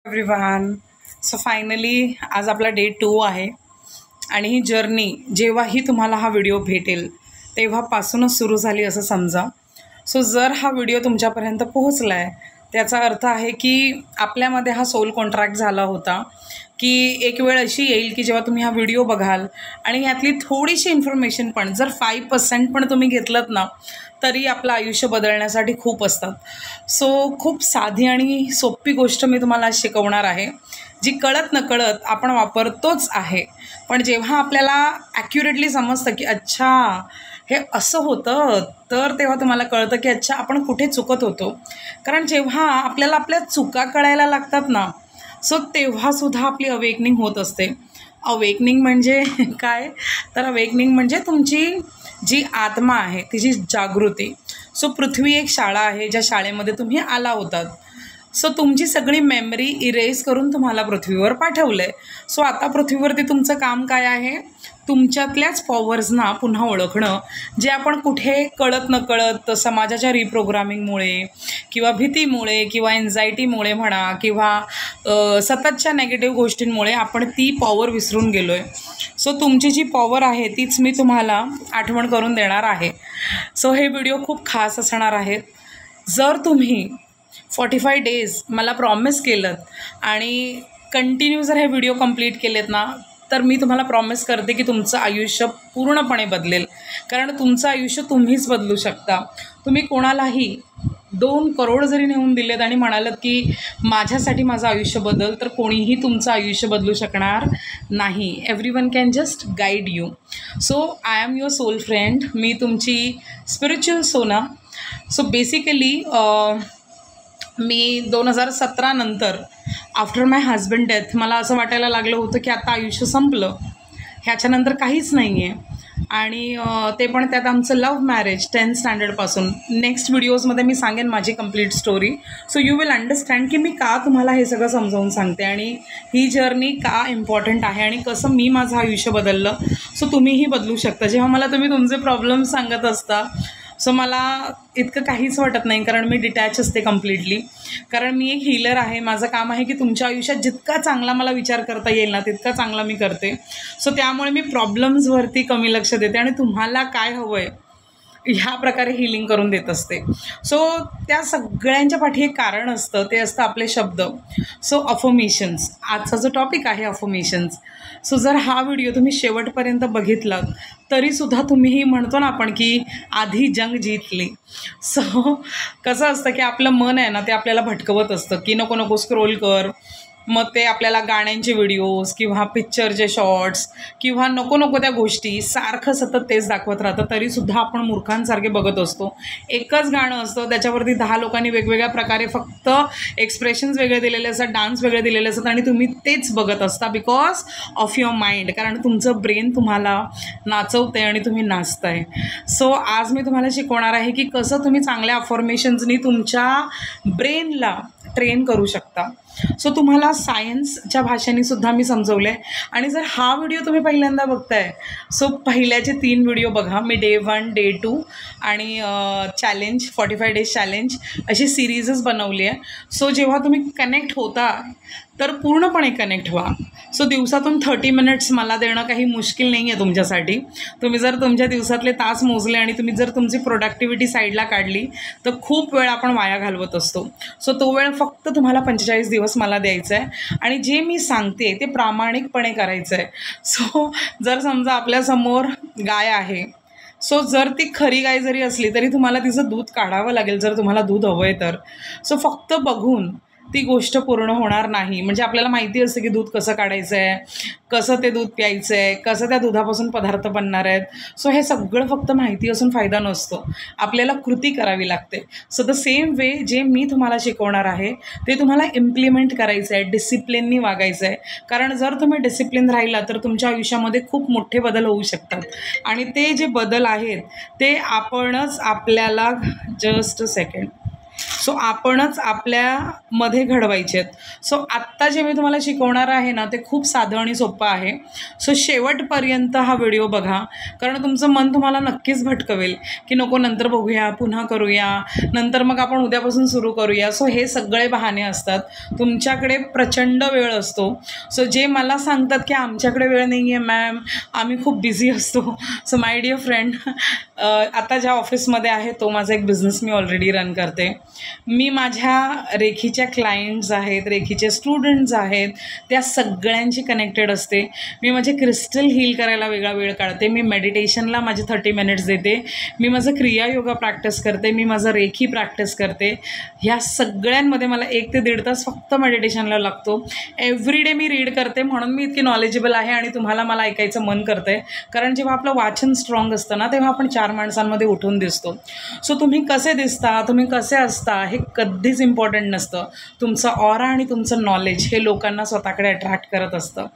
Everyone. So finally आज आपला day 2 आहे आणि ही जर्नी जेव्हाही तुम्हाला हा व्हिडिओ भेटेल तेव्हापासूनच सुरू झाली असं समजा. सो जर हा व्हिडिओ तुमच्यापर्यंत पोहोचला आहे त्याचा अर्थ आहे की आपल्यामध्ये हा सोल कॉन्ट्रॅक्ट झाला होता की एक वेळ अशी येईल की जेव्हा तुम्ही हा व्हिडिओ बघाल आणि यातली थोडीशी इन्फॉर्मेशन पण जर 5% पण तुम्ही घेतलंत ना तरी आपलं आयुष्य बदलण्यासाठी खूप असतात. सो खूप साधी आणि सोपी गोष्ट मी तुम्हाला आज शिकवणार आहे, जी कळत नकळत आपण वापरतोच आहे, पण जेव्हा आपल्याला ॲक्युरेटली समजतं की अच्छा हे असं होतं तर तेव्हा तुम्हाला कळतं की अच्छा आपण कुठे चुकत होतो. कारण जेव्हा आपल्याला आपल्या चुका कळायला लागतात ना सो तेव्हासुद्धा आपली अवेकनिंग होत असते. अवेकनिंग म्हणजे काय तर अवेकनिंग म्हणजे तुमची जी आत्मा आहे तिची जागृती. सो पृथ्वी एक शाळा आहे ज्या शाळेमध्ये तुम्ही आला होतात. सो तुमची सगळी मेमरी इरेज करून तुम्हाला पृथ्वीवर पाठवलं आहे. सो आता पृथ्वीवरती तुमचं काम काय आहे, तुमच्यातल्याच पॉवर्सना पुन्हा ओळखणं, जे आपण कुठे कळत नकळत समाजाच्या रिप्रोग्रामिंगमुळे किंवा भीतीमुळे किंवा एन्झायटीमुळे म्हणा किंवा सततच्या नेगेटिव्ह गोष्टींमुळे आपण ती पॉवर विसरून गेलो आहे. सो तुमची जी पॉवर आहे तीच मी तुम्हाला आठवण करून देणार आहे. सो हे व्हिडिओ खूप खास असणार आहेत. जर तुम्ही 45 डेज मला प्रॉमिस केलं आणि कंटिन्यू जर हे व्हिडिओ कंप्लीट केलेत ना तर मी तुम्हाला प्रॉमिस करते की तुमचं आयुष्य पूर्णपणे बदलेल. कारण तुमचं आयुष्य तुम्हीच बदलू शकता. तुम्ही कोणालाही 2 करोड जरी नेऊन दिलेत आणि म्हणालात की माझ्यासाठी माझं आयुष्य बदल, तर कोणीही तुमचं आयुष्य बदलू शकणार नाही. Everyone can just guide you. So I am your soul friend. मी तुमची स्पिरिच्युअल सोना. सो बेसिकली मी 2017 नंतर आफ्टर माय हजबंड डेथ मला असं वाटायला लागलं होतं की आता आयुष्य संपलं, ह्याच्यानंतर काहीच नाही आहे. आणि ते पण त्यात आमचं लव्ह मॅरेज 10th स्टँडर्डपासून. नेक्स्ट व्हिडिओजमध्ये मी सांगेन माझी complete story. So you will understand की मी का तुम्हाला हे सगळं समजावून सांगते आणि ही जर्नी का इम्पॉर्टंट आहे आणि कसं मी माझं आयुष्य बदललं. सो तुम्हीही बदलू शकता. जेव्हा मला तुम्ही तुमचे प्रॉब्लेम सांगत असता सो मला इतकं काहीच वाटत नाही, कारण मी डिटॅच असते कम्प्लिटली. कारण मी एक हीलर आहे. माझं काम आहे की तुमच्या आयुष्यात जितका चांगला मला विचार करता येईल ना तितका चांगला मी करते. सो त्यामुळे मी प्रॉब्लेम्सवरती कमी लक्ष देते आणि तुम्हाला काय हवं आहे ह्या प्रकारे हीलिंग करून देत असते. सो त्या सगळ्यांच्या पाठी एक कारण असतं, ते असतं आपले शब्द. सो अफर्मेशन्स आजचा जो टॉपिक आहे अफर्मेशन्स. सो जर हा व्हिडिओ तुम्ही शेवटपर्यंत बघितला तरीसुद्धा तुम्हीही म्हणतो ना आपण की आधी जंग जिंकली. सो कसं असतं की आपलं मन आहे ना ते आपल्याला भटकवत असतं की नको नको स्क्रोल कर. मग ते आपल्याला गाण्यांचे व्हिडिओज किंवा पिक्चरचे शॉर्ट्स किंवा नको नको त्या गोष्टी सारखं सतत तेच दाखवत राहतं. तरीसुद्धा आपण मूर्खांसारखे बघत असतो. एकच गाणं असतं, त्याच्यावरती 10 लोकांनी वेगवेगळ्या प्रकारे फक्त एक्सप्रेशन्स वेगळे दिलेले असतात, डान्स वेगळे दिलेले असतात आणि तुम्ही तेच बघत असता बिकॉज ऑफ युअर माइंड. कारण तुमचं ब्रेन तुम्हाला नाचवतं आणि तुम्ही नाचताय. सो आज मी तुम्हाला शिकवणार आहे की कसं तुम्ही चांगल्या अफर्मेशन्सनी तुमच्या ब्रेनला ट्रेन करू शकता. सो तुम्हाला सायन्सच्या भाषेने सुद्धा मी समजवलं आहे. आणि जर हा व्हिडिओ तुम्ही पहिल्यांदा बघताय सो पहिल्याचे 3 व्हिडिओ बघा. मी डे 1, डे 2 आणि चॅलेंज 45 डेज चॅलेंज अशी सिरीजच बनवली आहे. सो जेव्हा तुम्ही कनेक्ट होता तर पूर्णपणे कनेक्ट व्हा. सो दिवसातून 30 मिनिट्स मला देणं काही मुश्किल नाही आहे तुमच्यासाठी. तुम्ही जर तुमच्या दिवसातले तास मोजले आणि तुम्ही जर तुमची प्रोडक्टिव्हिटी साईडला काढली तर खूप वेळ आपण वाया घालवत असतो. सो तो वेळ फक्त तुम्हाला 45 दिवस मला द्यायचा आहे आणि जे मी सांगते ते प्रामाणिकपणे करायचं आहे. सो जर समजा आपल्यासमोर गाय आहे, सो जर ती खरी गाय जरी असली तरी तुम्हाला तिचं दूध काढावं लागेल जर तुम्हाला दूध हवं आहे तर. सो फक्त बघून ती गोष्ट पूर्ण होणार नाही. म्हणजे आपल्याला माहिती असतं की दूध कसं काढायचं आहे, कसं ते दूध प्यायचं आहे, कसं त्या दुधापासून पदार्थ बनणार आहेत. सो हे सगळं फक्त माहिती असून फायदा नसतो, आपल्याला कृती करावी लागते. सो द सेम वे जे मी तुम्हाला शिकवणार आहे ते तुम्हाला इम्प्लिमेंट करायचं आहे, डिसिप्लिननी वागायचं आहे. कारण जर तुम्ही डिसिप्लिन राहिला तर तुमच्या आयुष्यामध्ये खूप मोठे बदल होऊ शकतात आणि ते जे बदल आहेत ते आपणच आपल्याला जस्ट अ सेकंड सो आपणच आपल्यामध्ये घडवायचे आहेत. सो आत्ता जे मी तुम्हाला शिकवणार आहे ना, ते खूप साधं आणि सोपं आहे. सो शेवटपर्यंत हा व्हिडिओ बघा, कारण तुमचं मन तुम्हाला नक्कीच भटकवेल की नको नंतर बघूया, पुन्हा करूया, नंतर मग आपण उद्यापासून सुरू करूया. सो हे सगळे बहाणे असतात. तुमच्याकडे प्रचंड वेळ असतो. सो जे मला सांगतात की आमच्याकडे वेळ नाही आहे मॅम, आम्ही खूप बिझी असतो. सो माय डिअर फ्रेंड, आता ज्या ऑफिसमध्ये आहे तो माझा एक बिझनेस मी ऑलरेडी रन करते. मी माझ्या रेखीच्या क्लायंट्स आहेत, रेखीचे स्टुडंट्स आहेत, त्या सगळ्यांची कनेक्टेड असते. मी माझे क्रिस्टल हील करायला वेगळा वेळ काढते. मी मेडिटेशनला माझे 30 मिनिट्स देते. मी माझं क्रिया योगा प्रॅक्टिस करते. मी माझं रेखी प्रॅक्टिस करते. ह्या सगळ्यांमध्ये मला 1 ते 1.5 तास फक्त मेडिटेशनला लागतो. एव्हरी डे मी रीड करते, म्हणून मी इतकी नॉलेजेबल आहे आणि तुम्हाला मला ऐकायचं मन करतं आहे. कारण जेव्हा आपलं वाचन स्ट्रॉंग असतं ना, तेव्हा आपण 4 माणसांमध्ये उठून दिसतो. सो तुम्ही कसे दिसता, तुम्ही कसे असता, हे कधीच इम्पॉर्टंट नसतं. तुमचं ऑरा आणि तुमचं नॉलेज हे लोकांना स्वतःकडे अट्रॅक्ट करत असतं.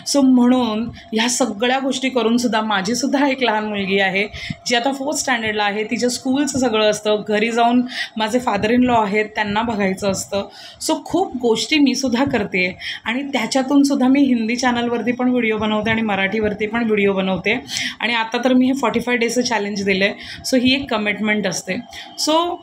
सो म्हणून ह्या सगळ्या गोष्टी करूनसुद्धा माझीसुद्धा एक लहान मुलगी आहे जी आता 4th स्टँडर्डला आहे. तिच्या स्कूलचं सगळं असतं. घरी जाऊन माझे फादर इन लॉ आहेत, त्यांना बघायचं असतं. सो खूप गोष्टी मी सुद्धा करते आणि त्याच्यातूनसुद्धा मी हिंदी चॅनलवरती पण व्हिडिओ बनवते आणि मराठीवरती पण व्हिडिओ बनवते. आणि आता तर मी हे 45 डेजचं चॅलेंज दिलं आहे. सो ही एक कमिटमेंट असते. सो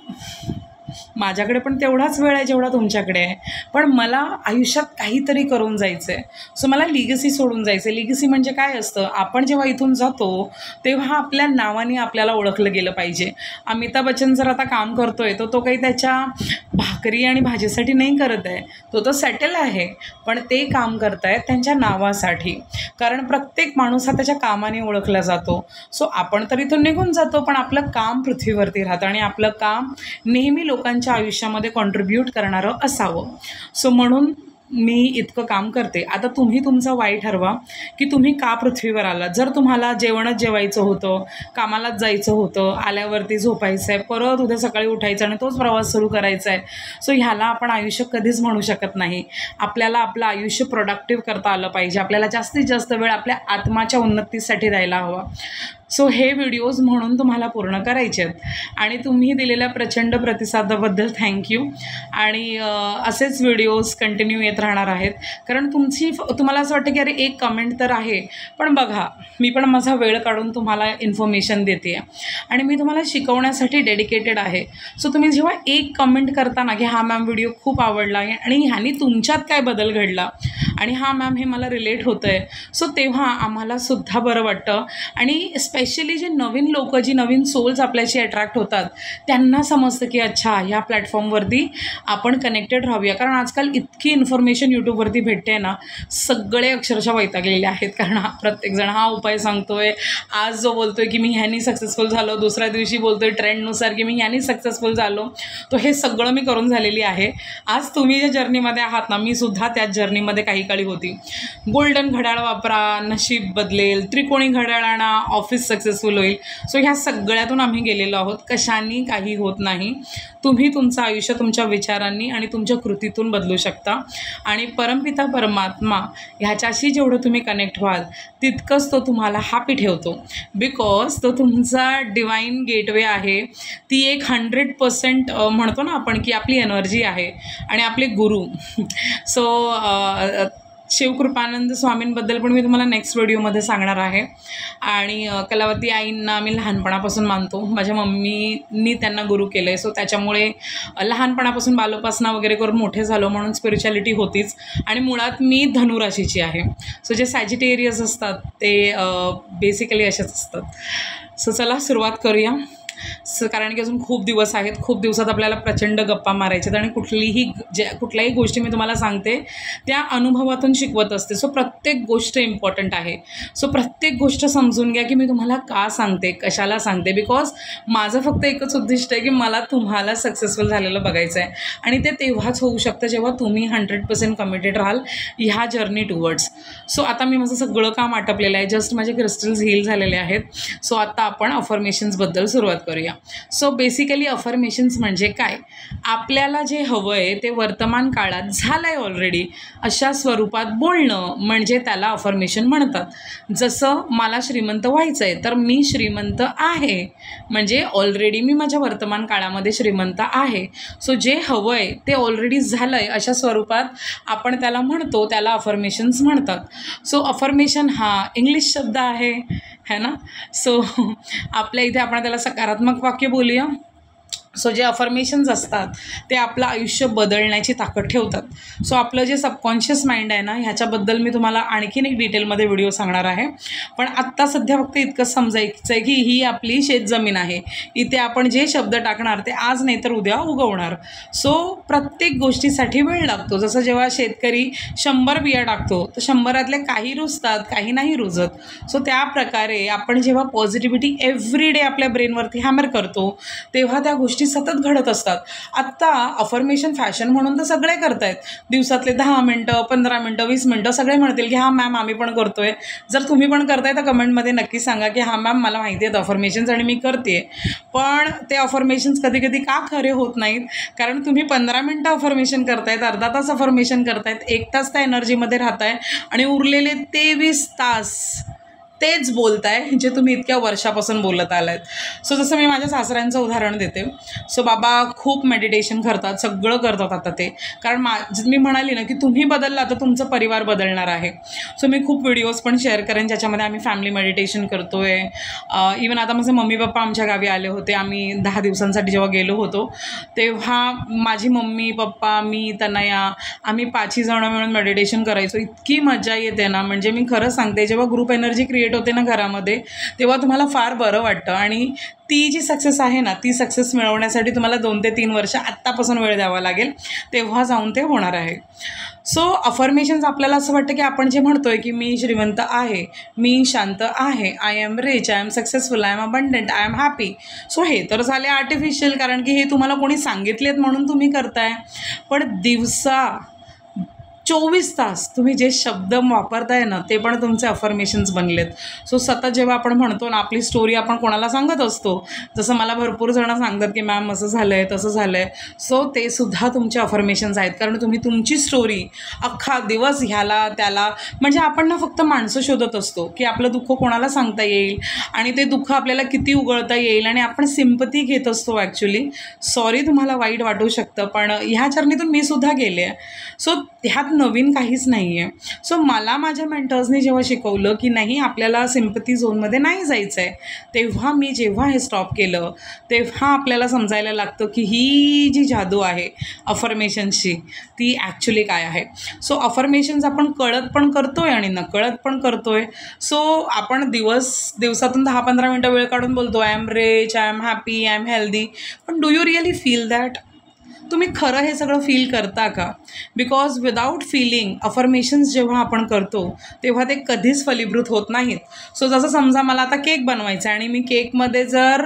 माझ्याकडे पण तेवढाच वेळ आहे जेवढा तुमच्याकडे आहे, पण मला आयुष्यात काहीतरी करून जायचं आहे. सो मला लिगसी सोडून जायचं आहे. लिगसी म्हणजे काय असतं, आपण जेव्हा इथून जातो तेव्हा आपल्या नावाने आपल्याला ओळखलं गेलं पाहिजे. अमिताभ बच्चन जर आता काम करतोय तर तो काही त्याच्या भाकरी आणि भाजीसाठी नाही करत आहे, तो सेटल आहे, पण ते काम करत आहेत त्यांच्या नावासाठी. कारण प्रत्येक माणूस हा त्याच्या कामाने ओळखला जातो. सो आपण तर इथून निघून जातो, पण आपलं काम पृथ्वीवरती राहतं आणि आपलं काम नेहमी लोकांच्या आयुष्यामध्ये कॉन्ट्रीब्यूट करणारं असावं. सो म्हणून मी इतकं काम करते. आता तुम्ही तुमचा वाई ठरवा की तुम्ही का पृथ्वीवर आलात. जर तुम्हाला जेवणच जेवायचं होतं, कामालाच जायचं होतं, आल्यावरती झोपायचं आहे, परत उद्या सकाळी उठायचं आणि तोच प्रवास सुरू करायचा आहे, सो ह्याला आपण आयुष्य कधीच म्हणू शकत नाही. आपल्याला आपलं आयुष्य प्रोडक्टिव्ह करता आलं पाहिजे. आपल्याला जास्तीत जास्त वेळ आपल्या आत्माच्या उन्नतीसाठी द्यायला हवा. सो हे व्हिडिओज म्हणून तुम्हाला पूर्ण करायचे आहेत आणि तुम्ही दिलेल्या प्रचंड प्रतिसादाबद्दल थँक्यू. आणि असेच व्हिडिओज कंटिन्यू येत राहणार आहेत. कारण तुम्हाला असं वाटतं की अरे एक कमेंट तर आहे, पण बघा मी पण माझा वेळ काढून तुम्हाला इन्फॉर्मेशन देते आहे आणि मी तुम्हाला शिकवण्यासाठी डेडिकेटेड आहे. सो तुम्ही जेव्हा एक कमेंट करता ना की हा मॅम व्हिडिओ खूप आवडला आहे आणि ह्यानी तुमच्यात काय बदल घडला आणि हा मॅम हे मला रिलेट होतं आहे, सो तेव्हा आम्हालासुद्धा बरं वाटतं. आणि स्पेशली जे नवीन लोकं, जी नवीन सोल्स आपल्याशी अट्रॅक्ट होतात, त्यांना समजतं की अच्छा ह्या प्लॅटफॉर्मवरती आपण कनेक्टेड राहूया. कारण आजकाल इतकी इन्फॉर्मेशन यूट्यूबवरती भेटते ना, सगळे अक्षरशः वैतागलेले आहेत. कारण प्रत्येकजण हा उपाय सांगतो आहे, आज जो बोलतो आहे की मी ह्यानी सक्सेसफुल झालो, दुसऱ्या दिवशी बोलतो आहे ट्रेंडनुसार की मी ह्यानी सक्सेसफुल झालो. तो हे सगळं मी करून झालेली आहे. आज तुम्ही ज्या जर्नीमध्ये आहात ना, मी सुद्धा त्याच जर्नीमध्ये काही काळी होती. गोल्डन घड्याळ वापरा, नशीब बदलेल, त्रिकोणी घड्याळ आणा, ऑफिस सक्सेसफुल होईल. सो ह्या सगळ्यातून आम्ही गेलेलो आहोत. कशाने काही होत नाही. तुम्ही तुमचं आयुष्य तुमच्या विचारांनी आणि तुमच्या कृतीतून बदलू शकता आणि परमपिता परमात्मा ह्याच्याशी जेवढं तुम्ही कनेक्ट व्हाल तितकंच तो तुम्हाला हॅपी ठेवतो. बिकॉज तो तुमचा डिवाईन गेटवे आहे. ती एक 100% म्हणतो ना आपण की आपली एनर्जी आहे आणि आपले गुरु. सो शिवकृपानंद स्वामींबद्दल पण मी तुम्हाला नेक्स्ट व्हिडिओमध्ये सांगणार आहे. आणि कलावती आईंना मी लहानपणापासून मानतो. माझ्या मम्मीनी त्यांना गुरु केलं आहे. सो त्याच्यामुळे लहानपणापासून बालोपासना वगैरे करून मोठे झालो, म्हणून स्पिरिच्युअलिटी होतीच. आणि मुळात मी धनुराशीची आहे. सो जे सॅजिटेरियस असतात ते बेसिकली असेच असतात. सो चला सुरुवात करूया. कारण की अजून खूप दिवस आहेत. खूप दिवसात आपल्याला प्रचंड गप्पा मारायच्यात आणि कुठल्याही गोष्टी मी तुम्हाला सांगते त्या अनुभवातून शिकवत असते. सो प्रत्येक गोष्ट इम्पॉर्टंट आहे. सो प्रत्येक गोष्ट समजून घ्या की मी तुम्हाला का सांगते, कशाला सांगते. बिकॉज माझं फक्त एकच उद्दिष्ट आहे की मला तुम्हाला सक्सेसफुल झालेलं बघायचं आहे आणि ते तेव्हाच होऊ शकतं जेव्हा तुम्ही 100% कमिटेड राहाल ह्या जर्नी टुवर्ड्स. सो आता मी माझं सगळं काम आटपलेलं आहे. जस्ट माझे क्रिस्टल्स हील झालेले आहेत. सो आता आपण अफर्मेशन्सबद्दल सुरुवात करूया. सो बेसिकली अफर्मेशन्स म्हणजे काय, आपल्याला जे हवं आहे ते वर्तमान काळात झालं आहे ऑलरेडी अशा स्वरूपात बोलणं म्हणजे त्याला अफर्मेशन म्हणतात. जसं मला श्रीमंत व्हायचं आहे तर मी श्रीमंत आहे, म्हणजे ऑलरेडी मी माझ्या वर्तमान काळामध्ये श्रीमंत आहे. सो जे हवं आहे ते ऑलरेडी झालं आहे अशा स्वरूपात आपण त्याला म्हणतो, त्याला अफर्मेशन्स म्हणतात. सो अफर्मेशन हा इंग्लिश शब्द आहे है ना. सो आपल्या इथे आपण त्याला सकारात्मक वाक्य बोलूया. सो जे अफर्मेशन्स असतात ते आपलं आयुष्य बदलण्याची ताकद ठेवतात. सो आपलं जे सबकॉन्शियस माइंड आहे ना, ह्याच्याबद्दल मी तुम्हाला आणखीन एक डिटेलमध्ये व्हिडिओ सांगणार आहे. पण आत्ता सध्या फक्त इतकंच समजायचं आहे की ही आपली शेतजमीन आहे, इथे आपण जे शब्द टाकणार ते आज नाही तर उद्या उगवणार. सो प्रत्येक गोष्टीसाठी वेळ लागतो. जसं जेव्हा शेतकरी 100 बिया टाकतो तर 100रातले काही रुजतात, काही नाही रुजत. सो त्या प्रकारे आपण जेव्हा पॉझिटिव्हिटी एव्हरी डे आपल्या ब्रेनवरती हॅमर करतो तेव्हा त्या गोष्टी सतत घडत असतात. आत्ता अफर्मेशन फॅशन म्हणून तर सगळे करतायत. दिवसातले 10 मिनटं, 15 मिनटं, 20 मिनटं सगळे म्हणतील की हां मॅम आम्ही पण करतोय. जर तुम्ही पण करताय तर कमेंटमध्ये नक्की सांगा की हां मॅम मला माहिती आहेत अफर्मेशन्स आणि मी करते. पण ते अफर्मेशन्स कधी कधी का खरे होत नाहीत, कारण तुम्ही 15 मिनटं अफर्मेशन करतायत, अर्धा तास अफर्मेशन करतायत, 1 तास त्या एनर्जीमध्ये राहताय आणि उरलेले 23 तास तेच बोलताय जे तुम्ही इतक्या वर्षापासून बोलत आलात. सो जसं मी माझ्या सासऱ्यांचं उदाहरण देते. सो बाबा खूप मेडिटेशन करतात, सगळं करतात आता ते, कारण मी म्हणाली ना की तुम्ही बदलला तर तुमचं परिवार बदलणार आहे. सो मी खूप व्हिडिओज पण शेअर करेन ज्याच्यामध्ये आम्ही फॅमिली मेडिटेशन करतो आहे. इवन आता माझे मम्मी पप्पा आमच्या गावी आले होते, आम्ही 10 दिवसांसाठी जेव्हा गेलो होतो तेव्हा माझी मम्मी पप्पा मी तनया आम्ही 5 जणं मिळून मेडिटेशन करायचो. इतकी मजा येते ना, म्हणजे मी खरं सांगते जेव्हा ग्रुप एनर्जी क्रिएट होते ना घरामध्ये तेव्हा तुम्हाला फार बरं वाटतं. आणि ती जी सक्सेस आहे ना, ती सक्सेस मिळवण्यासाठी तुम्हाला 2 ते 3 वर्ष आत्तापासून वेळ द्यावा लागेल, तेव्हा जाऊन ते होणार आहे. सो अफर्मेशन्स आपल्याला असं वाटतं की आपण जे म्हणतोय की मी श्रीमंत आहे, मी शांत आहे, I am rich, I am successful, I am abundant, I am happy. So हे तर झाले आर्टिफिशियल, कारण की हे तुम्हाला कोणी सांगितलेत म्हणून तुम्ही करताय. पण दिवसा 24 तास तुम्ही जे शब्द वापरताय ना ते पण तुमचे अफर्मेशन्स बनलेत. सो सतत जेव्हा आपण म्हणतो ना आपली स्टोरी आपण कोणाला सांगत असतो, जसं मला भरपूर जणं सांगतात की मॅम असं झालं आहे तसं झालं आहे. सो ते सुद्धा तुमचे अफर्मेशन्स आहेत, कारण तुम्ही तुमची स्टोरी अख्खा दिवस ह्याला त्याला, म्हणजे आपण ना फक्त माणसं शोधत असतो की आपलं दुःख कोणाला सांगता येईल आणि ते दुःख आपल्याला किती उगळता येईल आणि आपण सिम्पती घेत असतो. ॲक्च्युली सॉरी तुम्हाला वाईट वाटू शकतं, पण ह्या जर्नीतून मी सुद्धा गेले आहे. सो ह्यात नवीन काहीच नाही आहे. सो मला माझ्या मेंटर्सनी जेव्हा शिकवलं की नाही आपल्याला सिम्पथी झोनमध्ये नाही जायचं आहे, तेव्हा मी जेव्हा हे स्टॉप केलं तेव्हा आपल्याला समजायला लागतं की ही जी जादू आहे अफर्मेशन्सची ती ॲक्च्युली काय आहे. सो अफर्मेशन्स आपण कळत पण करतो आहे आणि नकळत पण करतो आहे. सो आपण दिवसातून 10-15 मिनटं वेळ काढून बोलतो I am rich, I am happy, I am healthy, पण do you really feel that? तुम्ही खरं हे सगळं फील करता का? बिकॉज विदाऊट फीलिंग अफर्मेशन्स जेव्हा आपण करतो तेव्हा ते कधीच फलीभूत होत नाहीत. सो जसं समजा मला आता केक बनवायचा आहे आणि मी केकमध्ये जर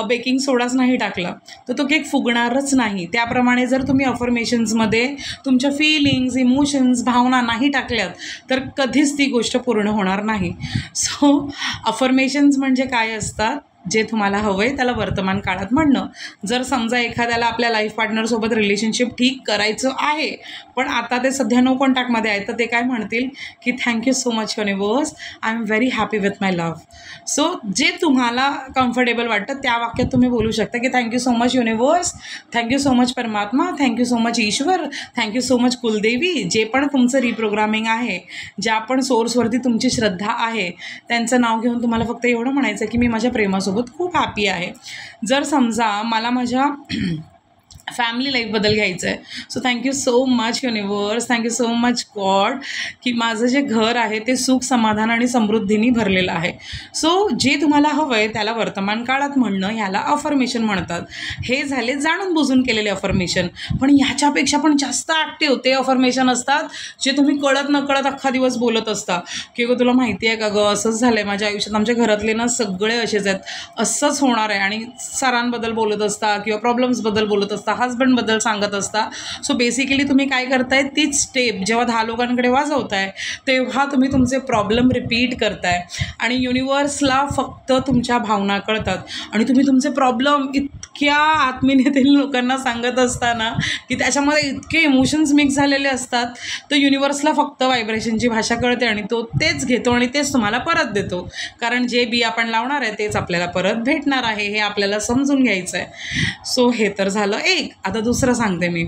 बेकिंग सोडाच नाही टाकला तर तो केक फुगणारच नाही. त्याप्रमाणे जर तुम्ही अफर्मेशन्समध्ये तुमच्या फीलिंग्स, इमोशन्स, भावना नाही टाकल्यात तर कधीच ती गोष्ट पूर्ण होणार नाही. सो अफर्मेशन्स म्हणजे काय असतात, जे तुम्हाला हवं आहे त्याला वर्तमान काळात म्हणणं. जर समजा एखाद्याला आपल्या लाईफ पार्टनरसोबत रिलेशनशिप ठीक करायचं आहे पण आता ते सध्या नो कॉन्टॅक्टमध्ये आहे, तर ते काय म्हणतील की thank you so much universe, I am very happy with my love. So जे तुम्हाला कम्फर्टेबल वाटतं त्या वाक्यात तुम्ही बोलू शकता की thank you so much universe, thank you so much परमात्मा, थँक्यू सो मच ईश्वर, थँक्यू सो मच कुलदेवी. जे पण तुमचं रिप्रोग्रामिंग आहे, ज्या पण सोर्सवरती तुमची श्रद्धा आहे, त्यांचं नाव घेऊन तुम्हाला फक्त एवढं म्हणायचं की मी माझ्या प्रेमासोबत खूप हॅपी आहे. जर समजा मला माझ्या फॅमिली लाईफबद्दल घ्यायचं आहे, so thank you so much universe, thank you so much God की माझं जे घर आहे ते सुख, समाधान आणि समृद्धीने भरलेलं आहे. सो जे तुम्हाला हवं आहे त्याला वर्तमान काळात म्हणणं ह्याला अफर्मेशन म्हणतात. हे झाले जाणून बुजून केलेले अफर्मेशन. पण ह्याच्यापेक्षा पण जास्त ॲक्टिव्ह ते अफर्मेशन असतात जे तुम्ही कळत नकळत अख्खा दिवस बोलत असता की गं तुला माहिती आहे का गं असंच झालं आहे माझ्या आयुष्यात, आमच्या घरातले ना सगळे असेच आहेत, असंच होणार आहे, आणि सरांबद्दल बोलत असता किंवा प्रॉब्लेम्सबद्दल बोलत असता, हजबंडबद्दल सांगत असता. सो बेसिकली तुम्ही काय करताय, तीच स्टेप जेव्हा 10 लोकांकडे वाजवताय तेव्हा तुम्ही तुमचे प्रॉब्लेम रिपीट करताय आणि युनिवर्सला फक्त तुमच्या भावना कळतात आणि तुम्ही तुमचे प्रॉब्लेम इतक्या आत्मीयतेने लोकांना सांगत असताना की त्याच्यामध्ये इतके इमोशन्स मिक्स झालेले असतात, तर युनिवर्सला फक्त व्हायब्रेशनची भाषा कळते आणि तो तेच घेतो आणि तेच तुम्हाला परत देतो. कारण जे बी आपण लावणार आहे तेच आपल्याला परत भेटणार आहे, हे आपल्याला समजून घ्यायचं आहे. सो हे तर झालं एक. आता दुसरं सांगते मी.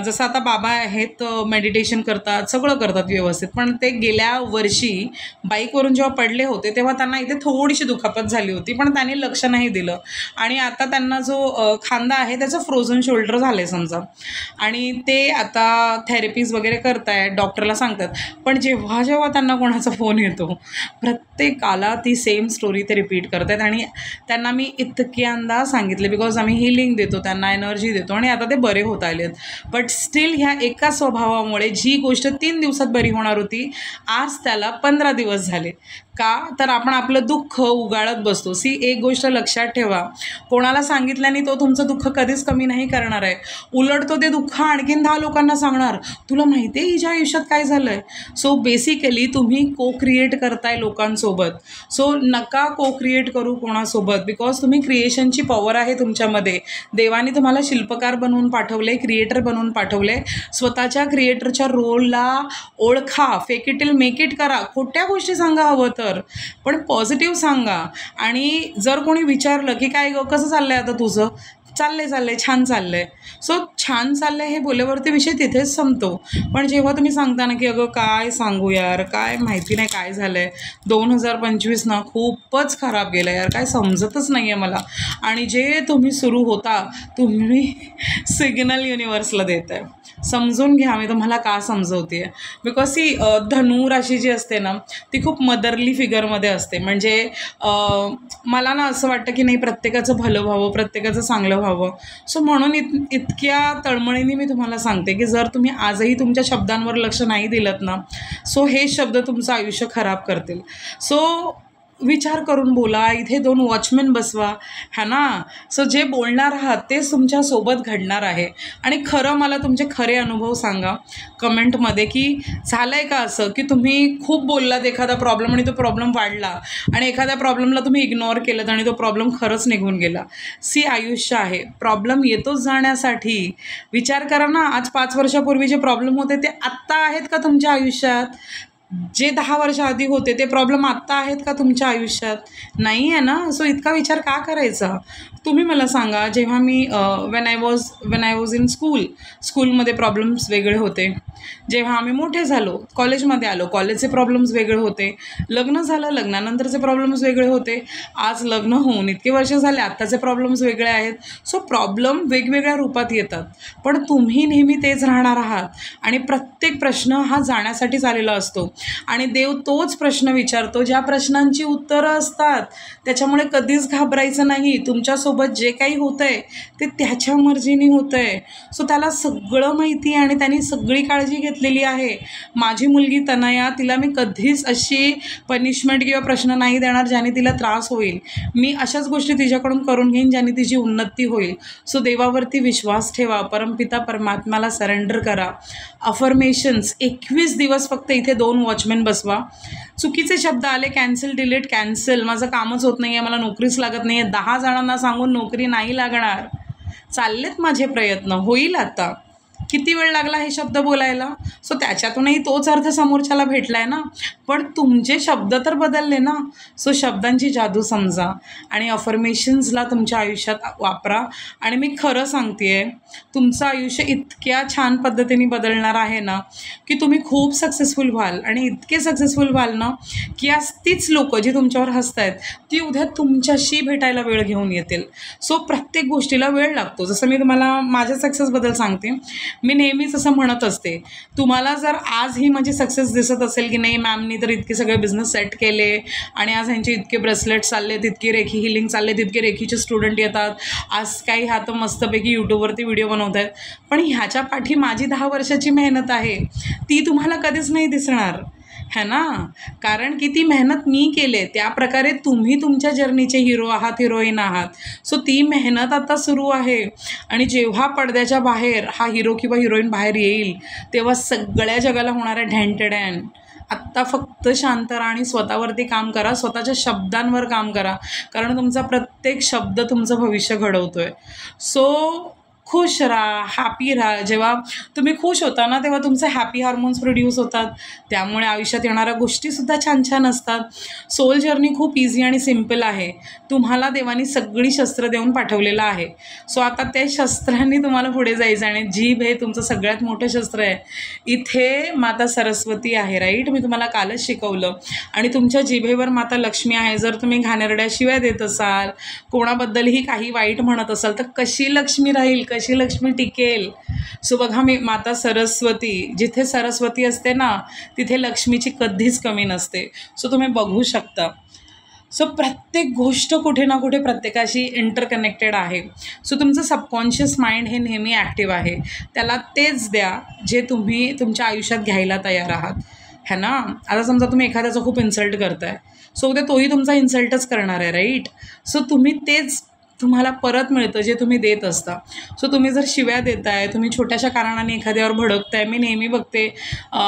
जसं आता बाबा आहेत, मेडिटेशन करतात, सगळं करतात व्यवस्थित, पण ते गेल्या वर्षी बाईकवरून जेव्हा पडले होते तेव्हा त्यांना इथे थोडीशी दुखापत झाली होती, पण त्यांनी लक्ष नाही दिलं आणि आता त्यांना जो खांदा आहे त्याचं फ्रोझन शोल्डर झालं आहे समजा, आणि ते आता थेरपीज वगैरे करतायत, डॉक्टरला सांगतात. पण जेव्हा जेव्हा त्यांना कोणाचा फोन येतो प्रत्येकाला ती सेम स्टोरी ते रिपीट करत आहेत आणि त्यांना मी इतक्यांदा सांगितले, बिकॉज आम्ही हिलिंग देतो, त्यांना एनर्जी देतो आणि आता ते बरे होत आले आहेत. बट स्टील ह्या एका स्वभावामुळे जी गोष्ट 3 दिवसात बरी होणार होती आज त्याला 15 दिवस झाले. का तर आपण आपलं दुःख उगाळत बसतो. एक गोष्ट लक्षात ठेवा, कोणाला सांगितल्याने तो तुमचं दुःख कधीच कमी नाही करणार आहे, उलट तो ते दुःख आणखीन 10 लोकांना सांगणार, तुला माहिती आहे हिच्या आयुष्यात काय झालं आहे. सो बेसिकली तुम्ही को क्रिएट करताय लोकांसोबत. सो नका को क्रिएट करू कोणासोबत, बिकॉज तुम्ही क्रिएशनची पॉवर आहे तुमच्यामध्ये. देवाने तुम्हाला शिल्पकार बनवून पाठवले, क्रिएटर बनवून पाठवले. स्वतःच्या क्रिएटरच्या रोलला ओळखा, fake it till make it करा. खोट्या गोष्टी सांगा हवं तर, पण पॉझिटिव्ह सांगा. आणि जर कोणी विचारलं की काय गं कसं चाललं आहे आता तुझं, चाललंय छान चाललंय. सो छान चाललंय हे बोलल्यावरती विषय तिथेच संपतो. पण जेव्हा तुम्ही सांगता ना की अगं काय सांगू यार, काय माहिती नाही काय झालं आहे, 2025 ना खूपच खराब गेलं यार, काय समजतच नाही आहे मला, आणि जे तुम्ही सुरू होता तुम्ही सिग्नल युनिवर्सला देत आहे. समजून घ्या मी तुम्हाला का समजवते आहे, बिकॉज ही धनु राशी जी असते ना ती खूप मदरली फिगरमध्ये असते. म्हणजे मला ना असं वाटतं की नाही प्रत्येकाचं भलं व्हावं, प्रत्येकाचं चांगलं व्हावं. सो म्हणून इतक्या तळमळीने मी तुम्हाला सांगते की जर तुम्ही आजही तुमच्या शब्दांवर लक्ष नाही दिलत ना, सो हे शब्द तुमचं आयुष्य खराब करतील. सो विचार करून बोला. इथे 2 वॉचमॅन बसवा, है ना. सो जे बोलणार आहात तेच तुमच्यासोबत घडणार आहे. आणि खरं मला तुमचे खरे अनुभव सांगा कमेंटमध्ये की झालं आहे का असं की तुम्ही खूप बोललात एखादा प्रॉब्लेम आणि तो प्रॉब्लेम वाढला, आणि एखाद्या प्रॉब्लेमला तुम्ही इग्नोर केलं आणि तो प्रॉब्लेम खरंच निघून गेला. आयुष्य आहे, प्रॉब्लेम येतोच जाण्यासाठी. विचार करा ना, आज 5 वर्षापूर्वी जे प्रॉब्लेम होते ते आत्ता आहेत का तुमच्या आयुष्यात? जे 10 वर्ष आधी होते ते प्रॉब्लेम आत्ता आहेत का तुमच्या आयुष्यात? नाही आहे ना. सो इतका विचार का करायचा? तुम्ही मला सांगा, जेव्हा me when I was in स्कूलमध्ये प्रॉब्लेम्स वेगळे होते. जेव्हा आम्ही मोठे झालो, कॉलेजमध्ये आलो, कॉलेजचे प्रॉब्लेम्स वेगळे होते. लग्न झालं, लग्नानंतरचे प्रॉब्लेम्स वेगळे होते. आज लग्न होऊन इतके वर्ष झाले, आत्ताचे प्रॉब्लेम्स वेगळे आहेत. सो प्रॉब्लेम वेगवेगळ्या रूपात येतात, पण तुम्ही नेहमी तेच राहणार आहात. आणि प्रत्येक प्रश्न हा जाण्यासाठीच आलेला असतो, आणि देव तोच प्रश्न विचारतो ज्या प्रश्नांची उत्तरं असतात. त्याच्यामुळे कधीच घाबरायचं नाही. तुमच्यासोबत जे काही होतं आहे ते त्याच्या मर्जीने होतं आहे. सो त्याला सगळं माहिती आहे आणि त्यांनी सगळी काळजी घेतलेली आहे. माझी मुलगी तनया, तिला मी कधीच अशी पनिशमेंट किंवा प्रश्न नाही देणार ज्याने तिला त्रास होईल. मी अशाच गोष्टी तिच्याकडून करून घेईन ज्याने तिची उन्नती होईल. सो देवावरती विश्वास ठेवा, परमपिता परमात्म्याला सरेंडर करा. अफर्मेशन्स 21 दिवस फक्त इथे 2 वॉचमॅन बसवा. चुकीचे शब्द आले, कॅन्सल, डिलीट, कॅन्सल, माझं कामच होत नाही आहे, मला नोकरीच लागत नाही आहे, 10 जणांना सांगून नोकरी नाही लागणार, चाललेत माझे प्रयत्न, होईल आता. किती वेळ लागला हे शब्द बोलायला? सो त्याच्यातूनही तोच अर्थ समोरच्याला भेटला आहे ना, पण तुमचे शब्द तर बदलले ना. सो शब्दांची जादू समजा आणि अफर्मेशन्सला तुमच्या आयुष्यात वापरा. आणि मी खरं सांगते आहे, तुमचं आयुष्य इतक्या छान पद्धतीने बदलणार आहे ना की तुम्ही खूप सक्सेसफुल व्हाल. आणि इतके सक्सेसफुल व्हाल ना की आज तीच लोकं जी तुमच्यावर हसत आहेत ती उद्या तुमच्याशी भेटायला वेळ घेऊन येतील. सो प्रत्येक गोष्टीला वेळ लागतो. जसं मी तुम्हाला माझ्या सक्सेसबद्दल सांगते, मी नेहमीच असं म्हणत असते, तुम्हाला जर आज ही माझी सक्सेस दिसत असेल की नाही मॅमनी तर इतके सगळे बिझनेस सेट केले आणि आज ह्यांचे इतके ब्रेसलेट चालले, तितके रेखी हिलिंग चालले, तितके रेखीचे स्टुडंट येतात, आज काही ह्या तर मस्तपैकी यूट्यूबवरती व्हिडिओ बनवत आहेत, पण ह्याच्या पाठी माझी 10 वर्षाची मेहनत आहे, ती तुम्हाला कधीच नाही दिसणार, है ना. कारण की ती मेहनत मी केले, त्या प्रकारे तुम्ही तुमच्या जर्नीचे हिरो आहात, हिरोईन आहात. सो ती मेहनत आता सुरू आहे. आणि जेव्हा पडद्याच्या बाहेर हा हिरो किंवा हिरोईन बाहेर येईल तेव्हा सगळ्या जगाला होणार आहे ढॅनटडॅन. आत्ता फक्त शांत राहा आणि स्वतःवरती काम करा, स्वतःच्या शब्दांवर काम करा, कारण तुमचा प्रत्येक शब्द तुमचं भविष्य घडवतोय. सो खुश राहा, हॅपी राहा. जेव्हा तुम्ही खुश होता ना तेव्हा तुमचे हॅपी हार्मोन्स प्रोड्यूस होतात, त्यामुळे आयुष्यात येणाऱ्या गोष्टीसुद्धा छान छान असतात. सोल जर्नी खूप इझी आणि सिम्पल आहे. तुम्हाला देवानी सगळी शस्त्र देऊन पाठवलेलं आहे. सो आता त्या शस्त्रांनी तुम्हाला पुढे जायचं आणि जीभ हे तुमचं सगळ्यात मोठं शस्त्र आहे. इथे माता सरस्वती आहे, राईट. मी तुम्हाला कालच शिकवलं. आणि तुमच्या जिभेवर माता लक्ष्मी आहे. जर तुम्ही घाणेरड्या शिव्या देत असाल, कोणाबद्दलही काही वाईट म्हणत असाल, तर कशी लक्ष्मी राहील, कशी लक्ष्मी टिकेल. सो बघा, मी माता सरस्वती, जिथे सरस्वती असते ना तिथे लक्ष्मीची कधीच कमी नसते. सो तुम्ही बघू शकता. सो प्रत्येक गोष्ट कुठे ना कुठे प्रत्येकाशी इंटरकनेक्टेड आहे. सो तुमचं सबकॉन्शियस माइंड हे नेहमी ॲक्टिव्ह आहे. त्याला तेच द्या जे तुम्ही तुमच्या आयुष्यात घ्यायला तयार आहात, है ना. आता समजा तुम्ही एखाद्याचं खूप इन्सल्ट करताय, सो उद्या तोही तुमचा इन्सल्टच करणार आहे, राईट. सो तुम्ही तेच तुम्हाला परत मिळतं जे तुम्ही देत असता. सो तुम्ही जर शिव्या देताय, तुम्ही छोट्याशा कारणाने एखाद्यावर भडकताय. मी नेहमी बघते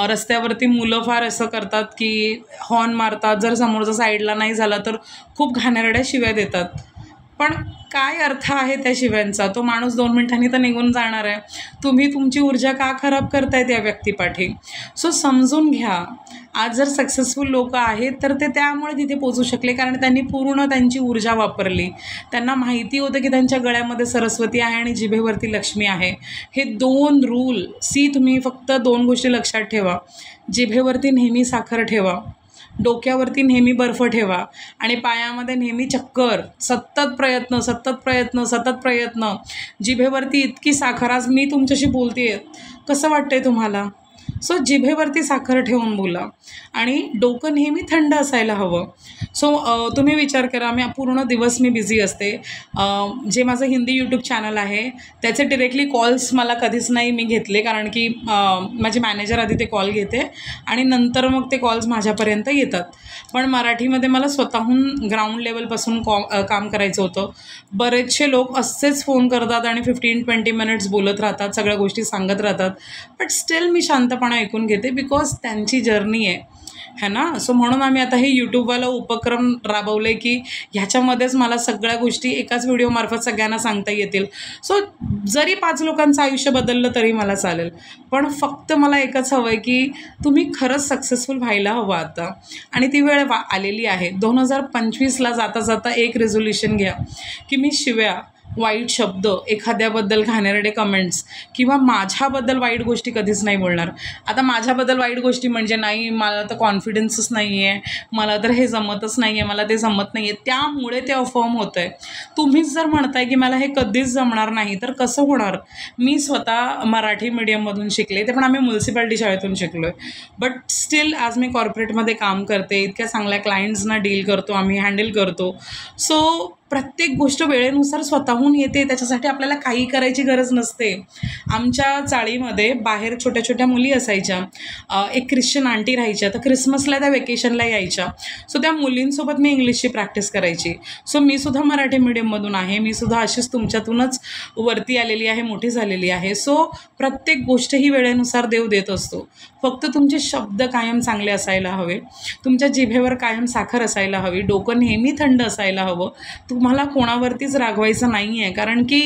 रस्त्यावरती मुलं फार असं करतात की हॉर्न मारतात, जर समोरचा साईडला नाही झाला तर खूप घाणेरड्या शिव्या देतात. पण काय अर्थ आहे त्या शिव्यांचा? तो माणूस 2 मिनिटांनी तर निघून जाणार आहे. तुम्ही तुमची ऊर्जा का खराब करताय त्या व्यक्तीपाठी? सो समजून घ्या. आज जर सक्सेसफुल लोक आहेत तर ते त्यामुळे तिथे पोचू शकले कारण त्यांनी पूर्ण त्यांची ऊर्जा वापरली. त्यांना माहिती होतं की त्यांच्या गळ्यामध्ये सरस्वती आहे आणि जिभेवरती लक्ष्मी आहे. हे 2 रूल तुम्ही फक्त 2 गोष्टी लक्षात ठेवा. जिभेवरती नेहमी साखर ठेवा, डोक्यावरती नेहमी बर्फ ठेवा आणि पायामध्ये नेहमी चक्कर. सतत प्रयत्न, सतत प्रयत्न, सतत प्रयत्न. जिभेवरती इतकी साखर. आज मी तुमच्याशी बोलते आहे, कसं वाटतंय तुम्हाला? सो जिभेवरती साखर ठेवून बोला आणि डोकं नेहमी थंड असायला हवं. सो तुम्ही विचार करा, पूर्ण दिवस मी बिझी असते. जे माझं हिंदी यूट्यूब चॅनल आहे त्याचे डिरेक्टली कॉल्स मला कधीच नाही मी घेतले, कारण की माझे मॅनेजर आधी ते कॉल घेते आणि नंतर मग ते कॉल्स माझ्यापर्यंत येतात. पण मराठीमध्ये मला स्वतःहून ग्राउंड लेवलपासून काम करायचं होतं. बरेचसे लोक असेच फोन करतात आणि 15-20 मिनिट्स बोलत राहतात, सगळ्या गोष्टी सांगत राहतात. बट स्टिल मी शांतपणे ऐकून घेते, बिकॉज त्यांची जर्नी आहे, है ना. सो म्हणून आम्ही आता हे यूट्यूबवाला उपक्रम राबवले की ह्याच्यामध्येच मला सगळ्या गोष्टी एकाच व्हिडिओमार्फत सगळ्यांना सांगता येतील. सो जरी 5 लोकांचं आयुष्य बदललं तरी मला चालेल, पण फक्त मला एकच हवं आहे की तुम्ही खरंच सक्सेसफुल व्हायला हवं आता. आणि ती वेळ आलेली आहे. 2025ला जाता जाता एक रेझोल्युशन घ्या की मी शिव्या, वाईट शब्द, एखाद्याबद्दल घाणेरडे कमेंट्स किंवा माझ्याबद्दल वाईट गोष्टी कधीच नाही बोलणार. आता माझ्याबद्दल वाईट गोष्टी म्हणजे नाही, मला तर कॉन्फिडन्सच नाही आहे, मला तर हे जमतच नाही आहे, मला ते जमत नाही आहे, त्यामुळे ते अफर्म होतं आहे. तुम्हीच जर म्हणताय की मला हे कधीच जमणार नाही तर कसं होणार? मी स्वतः मराठी मीडियममधून शिकले, ते पण आम्ही म्युन्सिपॅलिटी शाळेतून शिकलो आहे. बट स्टील आज मी कॉर्पोरेटमध्ये काम करते, इतक्या चांगल्या क्लायंट्सना डील करतो, आम्ही हँडल करतो. सो प्रत्येक गोष्ट वेळेनुसार स्वतःहून येते, त्याच्यासाठी आपल्याला काही करायची गरज नसते. आमच्या चाळीमध्ये बाहेर छोट्या छोट्या मुली असायच्या. एक ख्रिश्चन आंटी राहायच्या, तर क्रिसमसला त्या वेकेशनला यायच्या. सो त्या मुलींसोबत मी इंग्लिशची प्रॅक्टिस करायची. सो मी सुद्धा मराठी मीडियममधून आहे, मी सुद्धा अशीच तुमच्यातूनच वरती आलेली आहे, मोठी झालेली आहे. सो प्रत्येक गोष्ट ही वेळेनुसार देव देत असतो. फक्त तुमचे शब्द कायम चांगले असायला हवे, तुमच्या जिभेवर कायम साखर असायला हवी, डोकं नेहमी थंड असायला हवं. तुम्हाला कोणावरतीच रागवायचं नाही आहे, कारण की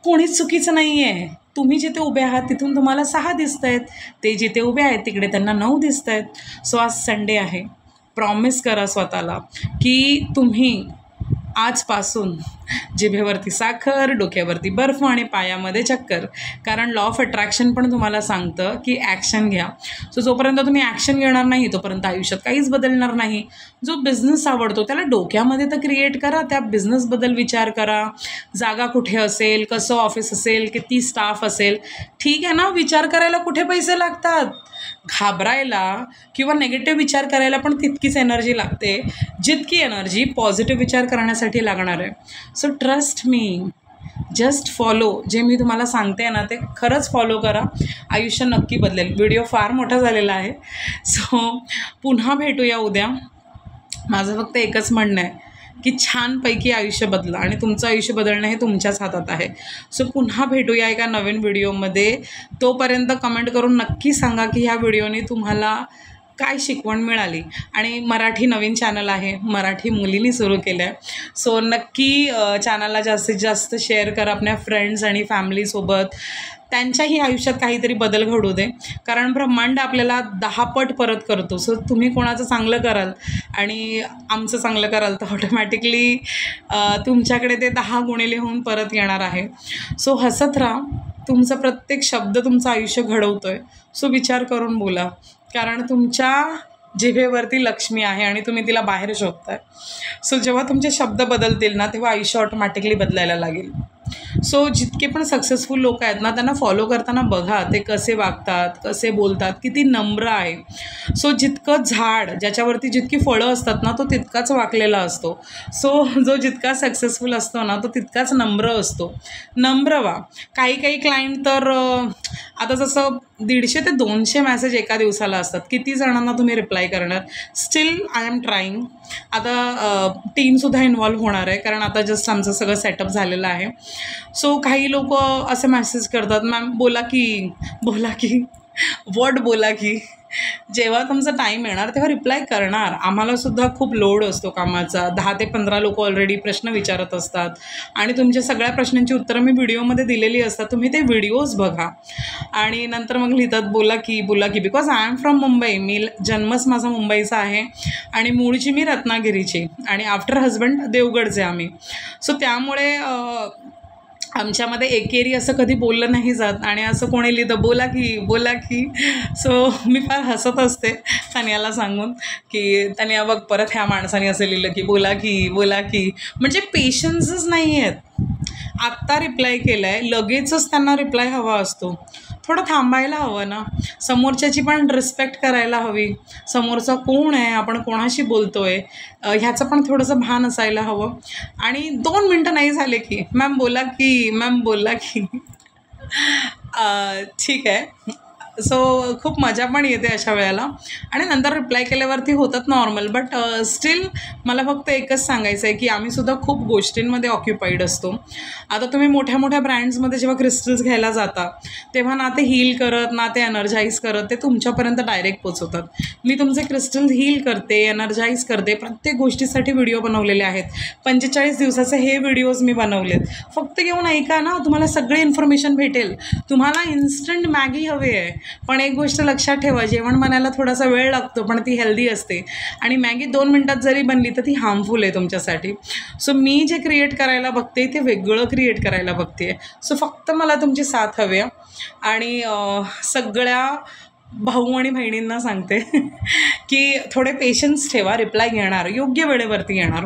कोणीच चुकीचं नाही आहे. तुम्ही जिथे उभे आहात तिथून तुम्हाला 6 दिसत आहेत, ते जिथे उभे आहेत तिकडे त्यांना 9 दिसत आहेत. सो आज संडे आहे. प्रॉमिस करा स्वतःला की तुम्ही आजपासून जिभेवरती साखर, डोक्यावरती बर्फ आणि पायामध्ये चक्कर. कारण लॉ ऑफ अट्रॅक्शन पण तुम्हाला सांगतं की ॲक्शन घ्या. सो जोपर्यंत तुम्ही ॲक्शन घेणार नाही तोपर्यंत आयुष्यात काहीच बदलणार नाही. जो बिझनेस आवडतो त्याला डोक्यामध्ये तर क्रिएट करा, त्या बिझनेसबद्दल विचार करा. जागा कुठे असेल, कसं ऑफिस असेल, किती स्टाफ असेल, ठीक आहे ना. विचार करायला कुठे पैसे लागतात? घाबरायला किंवा नेगेटिव्ह विचार करायला पण तितकीच एनर्जी लागते जितकी एनर्जी पॉझिटिव्ह विचार करण्यासाठी लागणार आहे. So trust me, just follow. जे मी तुम्हाला सांगते ना ते खरंच फॉलो करा, आयुष्य नक्की बदलेल. व्हिडिओ फार मोठा झालेला आहे, सो पुन्हा भेटूया उद्या. माझं फक्त एकच म्हणणं आहे की छानपैकी आयुष्य बदला आणि तुमचं आयुष्य बदलणं हे तुमच्याच हातात आहे. सो पुन्हा भेटूया एका नवीन व्हिडिओमध्ये. तोपर्यंत कमेंट करून नक्की सांगा की ह्या व्हिडिओने तुम्हाला काय शिकवण मिळाली. आणि मराठी नवीन चॅनल आहे, मराठी मुलींनी सुरू केलं आहे, सो नक्की चॅनलला जास्तीत जास्त शेअर करा आपल्या फ्रेंड्स आणि फॅमिलीसोबत. त्यांच्याही आयुष्यात काहीतरी बदल घडू दे, कारण ब्रह्मांड आपल्याला 10 पट परत करतो. सो तुम्ही कोणाचं चांगलं कराल आणि आमचं चांगलं कराल तर ऑटोमॅटिकली तुमच्याकडे ते 10 गुणिले होऊन परत येणार आहे. सो हसत राहा. तुमचा प्रत्येक शब्द तुमचं आयुष्य घडवतो आहे. सो विचार करून बोला, कारण तुमच्या जिभेवरती लक्ष्मी आहे आणि तुम्ही तिला बाहेर शोधताय. सो जेव्हा तुमचे शब्द बदलतील ना, तेव्हा आयुष्य ऑटोमॅटिकली बदलायला लागेल. सो जितके पण सक्सेसफुल लोक आहेत ना, त्यांना फॉलो करताना बघा ते कसे वागतात, कसे बोलतात, किती नम्र आहे. सो जितकं झाड ज्याच्यावरती जितकी फळं असतात ना, तो तितकाच वाकलेला असतो. सो जो जितका सक्सेसफुल असतो ना, तो तितकाच नम्र असतो. नम्र व्हा. काही क्लायंट तर आता जसं 150 ते 200 मेसेज एका दिवसाला असतात. किती जणांना तुम्ही रिप्लाय करणार? Still I am trying. आता टीमसुद्धा इन्व्हॉल्व होणार आहे, कारण आता जस्ट आमचं सगळं सेटअप झालेलं आहे. सो काही लोक असे मेसेज करतात, मॅम बोला की वॉट बोला की. जेव्हा तुमचा टाईम येणार तेव्हा रिप्लाय करणार. आम्हालासुद्धा खूप लोड असतो कामाचा. 10 ते 15 लोक ऑलरेडी प्रश्न विचारत असतात आणि तुमच्या सगळ्या प्रश्नांची उत्तरं मी व्हिडिओमध्ये दिलेली असतात. तुम्ही ते व्हिडिओज बघा आणि नंतर मग लिहितात बोला की. Because I am from Mumbai. मी जन्मच माझा मुंबईचा आहे आणि मूळची मी रत्नागिरीची आणि आफ्टर हजबंड देवगडचे आम्ही. सो त्यामुळे आमच्यामध्ये एकेरी असं कधी बोललं नाही जात आणि असं कोणी लिहितं बोला की. सो मी फार हसत असते तनियाला सांगून की तनिया बघ परत ह्या माणसाने असं लिहिलं की बोला की. म्हणजे पेशन्सच नाही आहेत. आत्ता रिप्लाय केला आहे, लगेचच त्यांना रिप्लाय हवा असतो. थोडं थांबायला हवं ना. समोरच्याची पण रिस्पेक्ट करायला हवी. समोरचा कोण आहे, आपण कोणाशी बोलतो आहे ह्याचं पण थोडंसं भान असायला हवं. आणि 2 मिनटं नाही झाले की मॅम बोला की ठीक आहे. सो खूप मजा पण येते अशा वेळेला आणि नंतर रिप्लाय केल्यावरती होतात नॉर्मल. बट स्टील मला फक्त एकच सांगायचं आहे की आम्हीसुद्धा खूप गोष्टींमध्ये ऑक्युपाईड असतो. आता तुम्ही मोठ्या ब्रँड्समध्ये जेव्हा क्रिस्टल्स घ्यायला जाता तेव्हा ना ते हील करत ना ते एनर्जाईज करत, ते तुमच्यापर्यंत डायरेक्ट पोचवतात. मी तुमचे क्रिस्टल्स हील करते, एनर्जाईज करते, प्रत्येक गोष्टीसाठी व्हिडिओ बनवलेले आहेत. 45 दिवसाचे हे व्हिडिओज मी बनवलेत. फक्त येऊन ऐका ना, तुम्हाला सगळे इन्फॉर्मेशन भेटेल. तुम्हाला इन्स्टंट मॅगी हवी आहे, पण एक गोष्ट लक्षात ठेवा, जेवण बनायला थोडासा वेळ लागतो पण ती हेल्दी असते आणि मॅगी 2 मिनटात जरी बनली तर ती हार्मफुल आहे तुमच्यासाठी. सो मी जे क्रिएट करायला बघते ते वेगळं क्रिएट करायला बघते. सो फक्त मला तुमची साथ हवी आहे आणि सगळ्या भाऊ आणि बहिणींना सांगते की थोडे पेशन्स ठेवा. रिप्लाय घेणार, योग्य वेळेवरती येणार.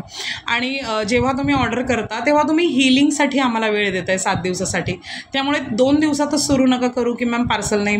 आणि जेव्हा तुम्ही ऑर्डर करता तेव्हा तुम्ही हीलिंगसाठी आम्हाला वेळ देत आहे 7 दिवसासाठी. त्यामुळे 2 दिवसातच सुरू नका करू की मॅम पार्सल नाही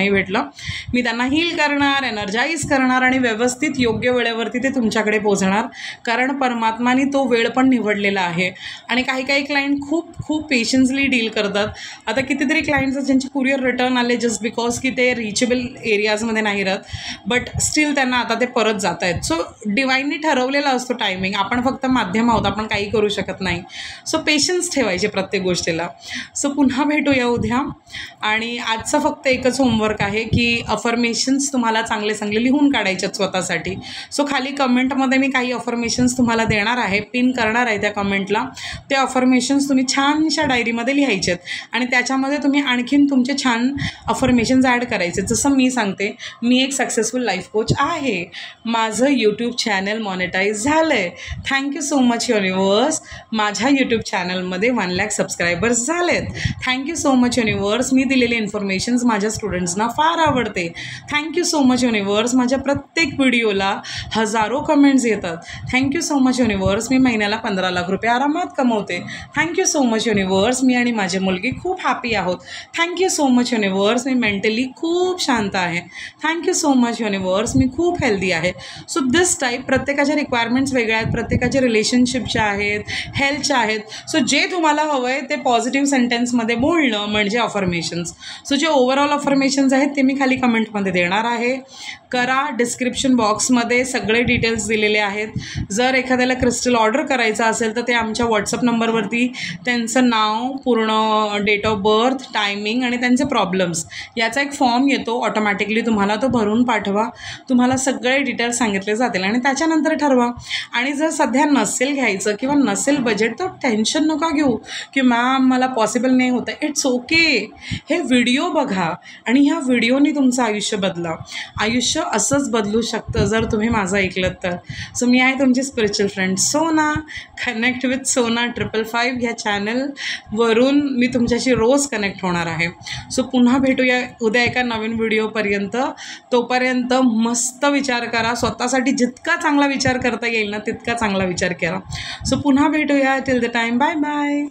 भेटलं. मी त्यांना हील करणार, एनर्जाईज करणार आणि व्यवस्थित योग्य वेळेवरती ते तुमच्याकडे पोहोचणार, कारण परमात्माने तो वेळ पण निवडलेला आहे. आणि काही क्लायंट खूप पेशन्सली डील करतात. आता कितीतरी क्लायंट्स ज्यांचे कुरिअर रिटर्न आले जस्ट बिकॉज की ते रिचेबल एरियाजमध्ये नाही राहत, बट स्टील त्यांना आता ते परत जात आहेत. सो डिवाईननी ठरवलेला असतो टायमिंग. आपण फक्त माध्यम आहोत, आपण काही करू शकत नाही. सो पेशन्स ठेवायचे प्रत्येक गोष्टीला. सो पुन्हा भेटूया उद्या. आणि आजचं फक्त एकच होमवर्क आहे की अफर्मेशन्स तुम्हाला चांगले लिहून काढायच्यात स्वतःसाठी. सो खाली कमेंटमध्ये मी काही अफर्मेशन्स तुम्हाला देणार आहे, पिन करणार आहे त्या कमेंटला. ते अफर्मेशन्स तुम्ही छानशा डायरीमध्ये लिहायचे आहेत आणि त्याच्यामध्ये तुम्ही आणखीन तुमचे छान अफर्मेशन्स ॲड करायचे. जसं मी सांगते, मी एक सक्सेसफुल लाईफ कोच आहे. माझं यूट्यूब चॅनल मॉनिटाईज झालं आहे. Thank you so much universe. माझ्या यूट्यूब चॅनलमध्ये 1 लाख सबस्क्रायबर्स झालेत. Thank you so much universe. मी दिलेले इन्फॉर्मेशन्स माझ्या स्टुडंट्सना फार आवडते. Thank you so much universe. माझ्या प्रत्येक व्हिडिओला हजारो कमेंट्स येतात. Thank you so much universe. मी महिन्याला 15 लाख रुपये आरामात कमवते. Thank you so much universe. मी आणि माझी मुलगी खूप हॅपी आहोत. Thank you so much universe. मी मेंटली खूप खूप शांत आहे. थँक्यू सो मच युनिवर्स, मी खूप हेल्दी आहे. सो दिस टाईप प्रत्येकाच्या रिक्वायरमेंट्स वेगळ्या आहेत, प्रत्येकाचे रिलेशनशिपच्या आहेत, हेल्थच्या आहेत. सो जे तुम्हाला हवं आहे ते पॉझिटिव्ह सेंटेन्समध्ये बोलणं म्हणजे अफर्मेशन्स. सो जे ओव्हरऑल अफर्मेशन्स आहेत ते मी खाली कमेंटमध्ये देणार आहे. करा. डिस्क्रिप्शन बॉक्समध्ये सगळे डिटेल्स दिलेले आहेत. जर एखाद्याला क्रिस्टल ऑर्डर करायचं असेल तर ते आमच्या व्हॉट्सअप नंबरवरती त्यांचं नाव, पूर्ण डेट ऑफ बर्थ, टायमिंग आणि त्यांचे प्रॉब्लेम्स याचा एक फॉर्म येतो ऑटोमॅटिकली, तुम्हाला तो भरून पाठवा. तुम्हाला सगळे डिटेल्स सांगितले जातील आणि त्याच्यानंतर ठरवा. आणि जर सध्या नसेल घ्यायचं किंवा नसेल बजेट तर टेन्शन नका घेऊ की मॅम मला पॉसिबल नाही होतं. It's okay. हे व्हिडिओ बघा आणि ह्या व्हिडिओनी तुमचं आयुष्य बदला. आयुष्य असंच बदलू शकतं जर तुम्ही माझं ऐकलं तर. सो मी आहे तुमची स्पिरिच्युअल फ्रेंड सोना. कनेक्ट विथ सोना 555 ह्या चॅनलवरून मी तुमच्याशी रोज कनेक्ट होणार आहे. सो पुन्हा भेटूया उद्या एका नवीन व्हिडिओपर्यंत. तोपर्यंत मस्त विचार करा. स्वतःसाठी जितका चांगला विचार करता येईल ना तितका चांगला विचार करा. सो पुन्हा भेटूया. Till the time, bye bye.